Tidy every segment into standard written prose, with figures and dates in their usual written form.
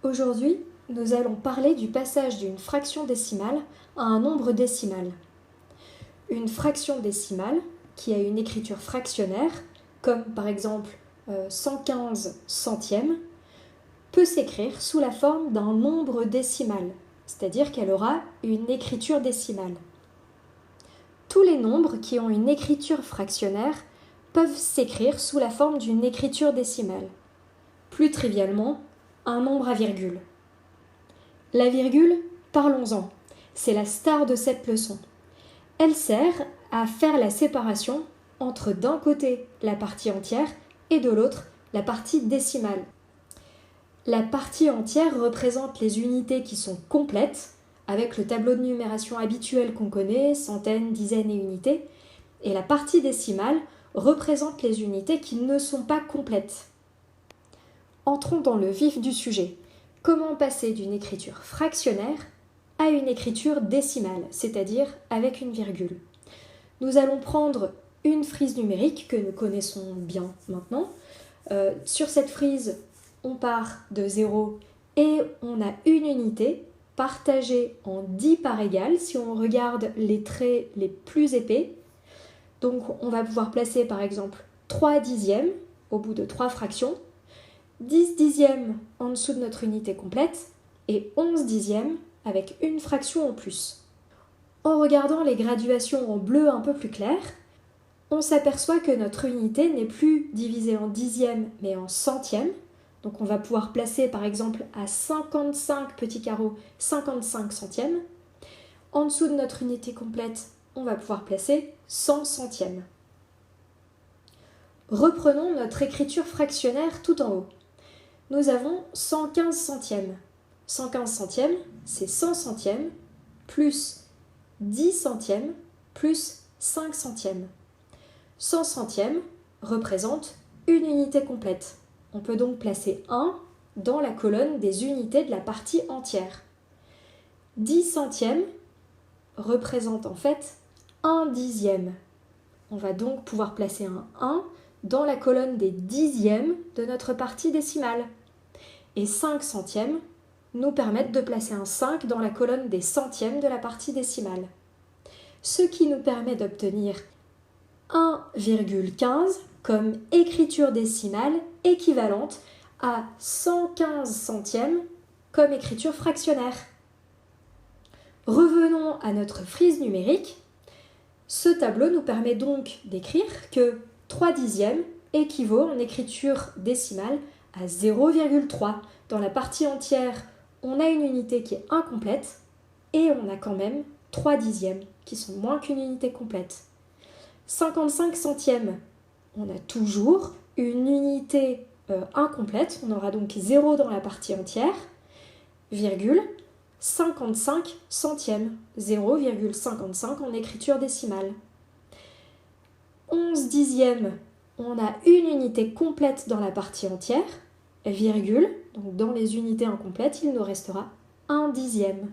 Aujourd'hui, nous allons parler du passage d'une fraction décimale à un nombre décimal. Une fraction décimale, qui a une écriture fractionnaire, comme par exemple 115 centièmes, peut s'écrire sous la forme d'un nombre décimal, c'est-à-dire qu'elle aura une écriture décimale. Tous les nombres qui ont une écriture fractionnaire peuvent s'écrire sous la forme d'une écriture décimale. Plus trivialement, un nombre à virgule. La virgule, parlons-en, c'est la star de cette leçon. Elle sert à faire la séparation entre d'un côté la partie entière et de l'autre la partie décimale. La partie entière représente les unités qui sont complètes, avec le tableau de numération habituel qu'on connaît, centaines, dizaines et unités, et la partie décimale représente les unités qui ne sont pas complètes. Entrons dans le vif du sujet. Comment passer d'une écriture fractionnaire à une écriture décimale, c'est-à-dire avec une virgule? Nous allons prendre une frise numérique que nous connaissons bien maintenant. Sur cette frise, on part de 0 et on a une unité partagée en 10 parts égales si on regarde les traits les plus épais. Donc on va pouvoir placer par exemple 3 dixièmes au bout de 3 fractions, 10 dixièmes en dessous de notre unité complète et 11 dixièmes avec une fraction en plus. En regardant les graduations en bleu un peu plus clair, on s'aperçoit que notre unité n'est plus divisée en dixièmes mais en centièmes. Donc on va pouvoir placer par exemple à 55 petits carreaux 55 centièmes. En dessous de notre unité complète, on va pouvoir placer 100 centièmes. Reprenons notre écriture fractionnaire tout en haut. Nous avons 115 centièmes. 115 centièmes, c'est 100 centièmes plus 10 centièmes plus 5 centièmes. 100 centièmes représente une unité complète. On peut donc placer 1 dans la colonne des unités de la partie entière. 10 centièmes représente en fait 1 dixième. On va donc pouvoir placer un 1 dans la colonne des dixièmes de notre partie décimale. Et 5 centièmes nous permettent de placer un 5 dans la colonne des centièmes de la partie décimale. Ce qui nous permet d'obtenir 1,15 comme écriture décimale équivalente à 115 centièmes comme écriture fractionnaire. Revenons à notre frise numérique. Ce tableau nous permet donc d'écrire que 3 dixièmes équivaut en écriture décimale à 0,3. Dans la partie entière, on a une unité qui est incomplète et on a quand même 3 dixièmes qui sont moins qu'une unité complète. 55 centièmes, on a toujours une unité incomplète, on aura donc 0 dans la partie entière, virgule, 55 centièmes, 0,55 en écriture décimale. 11 dixièmes, on a une unité complète dans la partie entière, virgule, donc dans les unités incomplètes, il nous restera 1 dixième.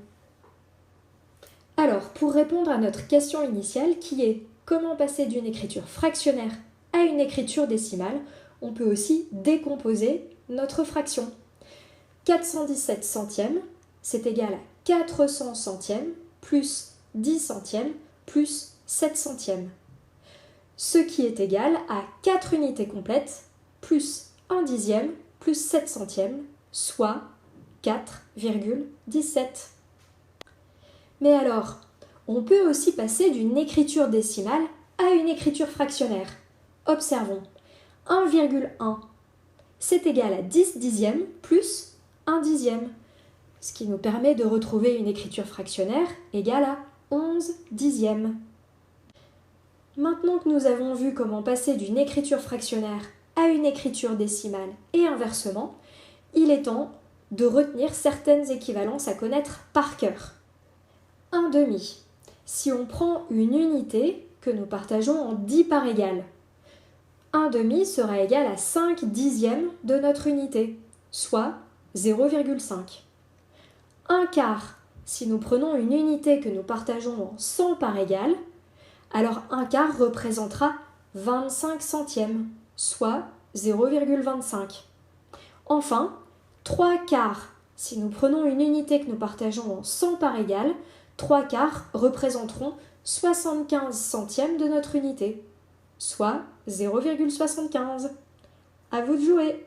Alors, pour répondre à notre question initiale qui est comment passer d'une écriture fractionnaire à une écriture décimale, on peut aussi décomposer notre fraction. 417 centièmes, c'est égal à 400 centièmes plus 10 centièmes plus 7 centièmes. Ce qui est égal à 4 unités complètes plus 1 dixième plus 7 centièmes, soit 4,17. Mais alors, on peut aussi passer d'une écriture décimale à une écriture fractionnaire. Observons. 1,1, c'est égal à 10 dixièmes plus 1 dixième, ce qui nous permet de retrouver une écriture fractionnaire égale à 11 dixièmes. Maintenant que nous avons vu comment passer d'une écriture fractionnaire à une écriture décimale et inversement, il est temps de retenir certaines équivalences à connaître par cœur. 1 demi. Si on prend une unité que nous partageons en 10 parts égales, 1 demi sera égal à 5 dixièmes de notre unité, soit 0,5. 1 quart, si nous prenons une unité que nous partageons en 100 parts égales, alors 1 quart représentera 25 centièmes, soit 0,25. Enfin, 3 quarts, Si nous prenons une unité que nous partageons en 100 parts égales, 3 quarts représenteront 75 centièmes de notre unité, soit 0,75. À vous de jouer!